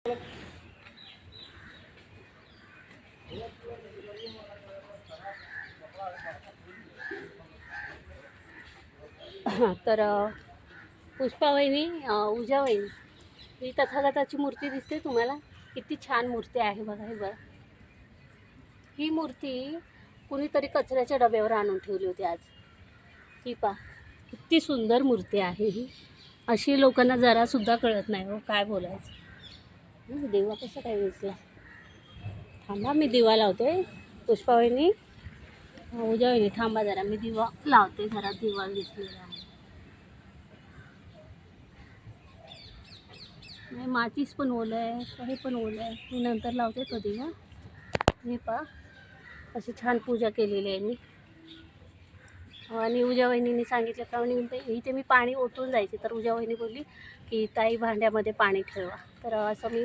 तर पुष्पा वहिनी, उजा वहिनी, ही तथागताची मूर्ती दिसते तुम्हाला? किती छान मूर्ती आहे बघा. हे बघा, ही मूर्ती कुणीतरी कचऱ्याच्या डब्यावर आणून ठेवली होती आज. ही पा, किती सुंदर मूर्ती आहे ही. अशी लोकांना जरासुद्धा कळत नाही हो काय बोलायचं. देवा कसं काय दिसला. थांबा, मी दिवा लावते. पुष्पा वहिनी, उजा वहिनी, थांबा जरा, मी दिवा लावते. घरात दिवा दिसलेला आहे. नाही, माचीस पण ओलं आहे, काही पण ओलं आहे. मी नंतर लावते तो दिवा. हे पा, अशी छान पूजा केलेली आहे मी. आणि उजा वहिनीने सांगितल्याप्रमाणे इथे मी पाणी ओतून जायचे, तर उजा वहिनी बोलली की ताई भांड्यामध्ये पाणी ठेवा. तर असं मी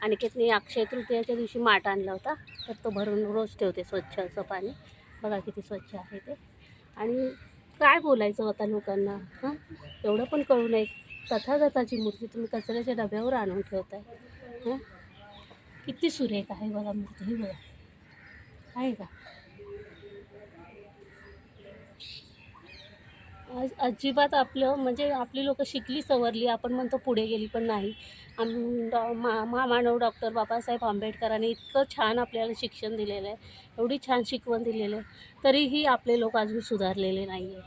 अनिकेतने अक्षय तृतीयाच्या दिवशी माठ आणला होता, तर तो भरून रोज ठेवते स्वच्छ असं पाणी. बघा किती स्वच्छ आहे ते. आणि काय बोलायचं होता लोकांना, हां, एवढं पण कळू नये. तथागताची मूर्ती तुम्ही कचऱ्याच्या डब्यावर आणून ठेवताय. हां, किती सुरेख आहे बघा मूर्ती. ही बघा, आहे का? अजिबात आपलं म्हणजे आपली लोकं शिकली सवरली, आपण म्हणतो पुढे गेली, पण नाही. महामानव डॉक्टर बाबासाहेब आंबेडकरांनी इतकं छान आपल्याला शिक्षण दिलेलं आहे, एवढी छान शिकवण दिलेलं आहे, तरीही आपले लोक अजून सुधारलेले नाही आहेत.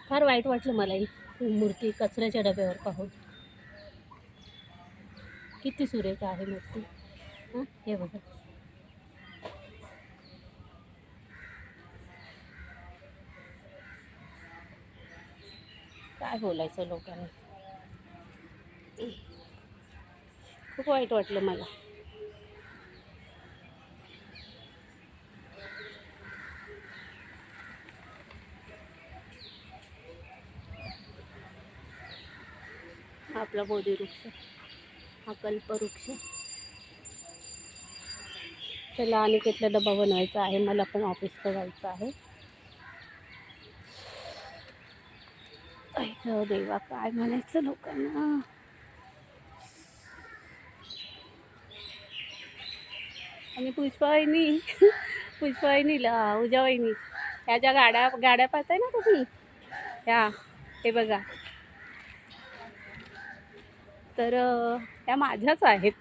फार वाईट वाटलं मला ही मूर्ती कचऱ्याच्या डब्यावर पाहून. किती सुरेख आहे मूर्ती. हां, हे बघा. काय बोलायचं लोकांना. खूप वाईट वाटलं मला. आपला बोधिवृक्ष, हा कल्पवृक्ष. त्याला अनिकेतला डबा बनवायचा आहे, मला पण ऑफिसला जायचं आहे. ऐक देवा, काय म्हणायचं लोकांना. आणि पुष्पावाहिनी, पुष्पावाहिनीला उजावाहिनी, ह्या ज्या गाड्या गाड्या पाहताय ना तुम्ही, ह्या, हे बघा, तर ह्या माझ्याच आहेत.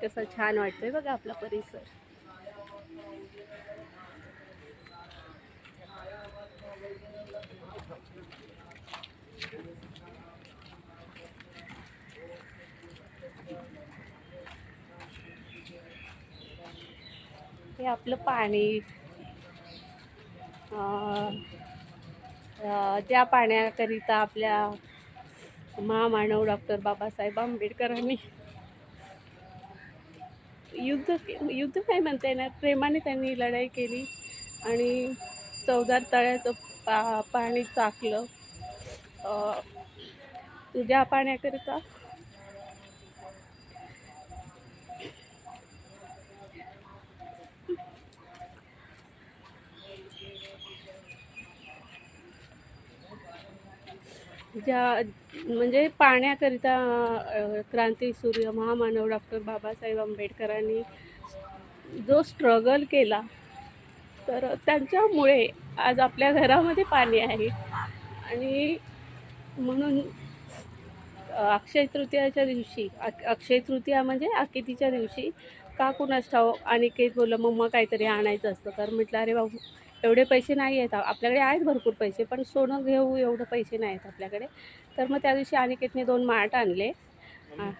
कसं छान वाटतंय बघा आपला परिसर. हे आपलं पाणी, त्या पाण्याकरिता आपल्या महामानव डॉक्टर बाबासाहेब आंबेडकरांनी युद्ध काय म्हणता येणार, प्रेमाने त्यांनी लढाई केली आणि 14 तळ्याचं पाणी चाकलं तुझ्या पाण्याकरिता. ज्या म्हणजे पाण्याकरिता क्रांतीसूर्य महामानव डॉक्टर बाबासाहेब आंबेडकरांनी जो स्ट्रगल केला, तर त्यांच्यामुळे आज आपल्या घरामध्ये पाणी आहे. आणि म्हणून अक्षय तृतीयाच्या दिवशी, अक्षय तृतीया म्हणजे अखेतीच्या दिवशी, का कुणास ठाऊक अनिकेत बोललं मम्मा काहीतरी आणायचं असतं. तर म्हटलं अरे बाबू, एवढे पैसे नाही आहेत आपल्याकडे, आहेत भरपूर पैसे, पण सोनं घेऊ एवढं पैसे नाही आहेत आपल्याकडे. तर मग त्या दिवशी अनिकेतने 2 माठ आणले. हां,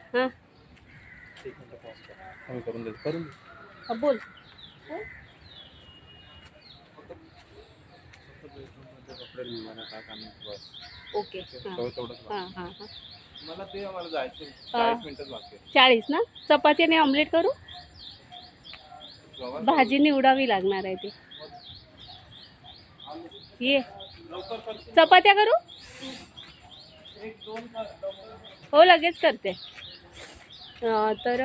बोल. ओके, हां हां हां. मला ते आम्हाला जायचं 40 मिनिटं बाकी आहे. 40 ना. चपाती आणि ऑमलेट करू. भाजी निवडावी लागणार आहे ती. ये, चपात्या करू. हो, लगेच करते. तर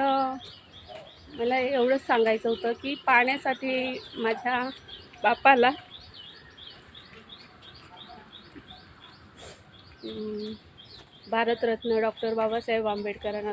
मला एवढंच सांगायचं होतं की पाण्यासाठी माझ्या बापाला भारतरत्न डॉक्टर बाबासाहेब आंबेडकरांना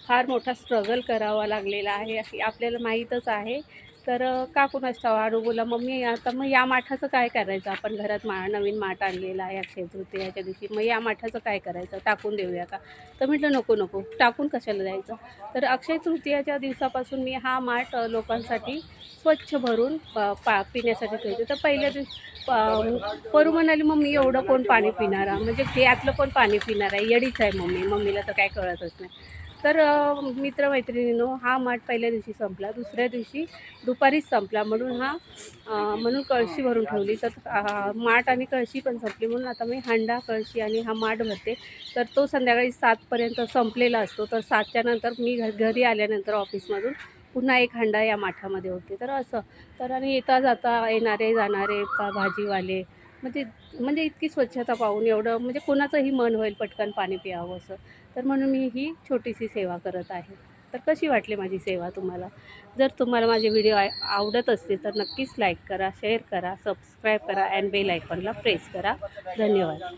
फार मोठा स्ट्रगल करावा लागलेला आहे हे आपल्याला माहीतच आहे. तर का कुणास ठाऊक आरू बोला मम्मी आता मग या माठाचं काय करायचं, आपण घरात नवीन माठ आणलेला आहे अक्षय तृतीयाच्या दिवशी, मग या माठाचं काय करायचं, टाकून देऊया का? तर म्हटलं नको नको, टाकून कशाला द्यायचं. तर अक्षय तृतीयाच्या दिवसापासून मी हा माठ लोकांसाठी स्वच्छ भरून पिण्यासाठी ठेवते. तर पहिल्या दिवशी परू म्हणाली मम्मी एवढं कोण पाणी पिणार आहे, म्हणजे ते यातलं कोण पाणी पिणार आहे, येडीच आहे मम्मीला तर काय कळतच नाही. तर मित्रमैत्रिणींनो हा माठ पहिल्या दिवशी संपला, दुसऱ्या दिवशी दुपारीच संपला म्हणून कळशी भरून ठेवली. तर माठ आणि कळशी पण संपली म्हणून आता मी हांडा कळशी आणि हा माठ भरते. तर तो संध्याकाळी 7पर्यंत संपलेला असतो. तर 7च्या नंतर मी घरी आल्यानंतर ऑफिसमधून पुन्हा एक हांडा या माठामध्ये होते. तर असं तर आणि येता जाता येणारे जाणारे भाजीवाले म्हणजे इतकी स्वच्छता पाहून एवढं म्हणजे कोणाचंही मन होईल पटकन पाणी प्यावं असं. तर म्हणून मी ही छोटीशी सेवा करत आहे. तर कशी वाटली माझी सेवा तुम्हाला? जर तुम्हाला माझे व्हिडिओ आवडत असतील तर नक्कीच लाईक करा, शेअर करा, सबस्क्राईब करा आणि बेल आयकॉनला प्रेस करा. धन्यवाद.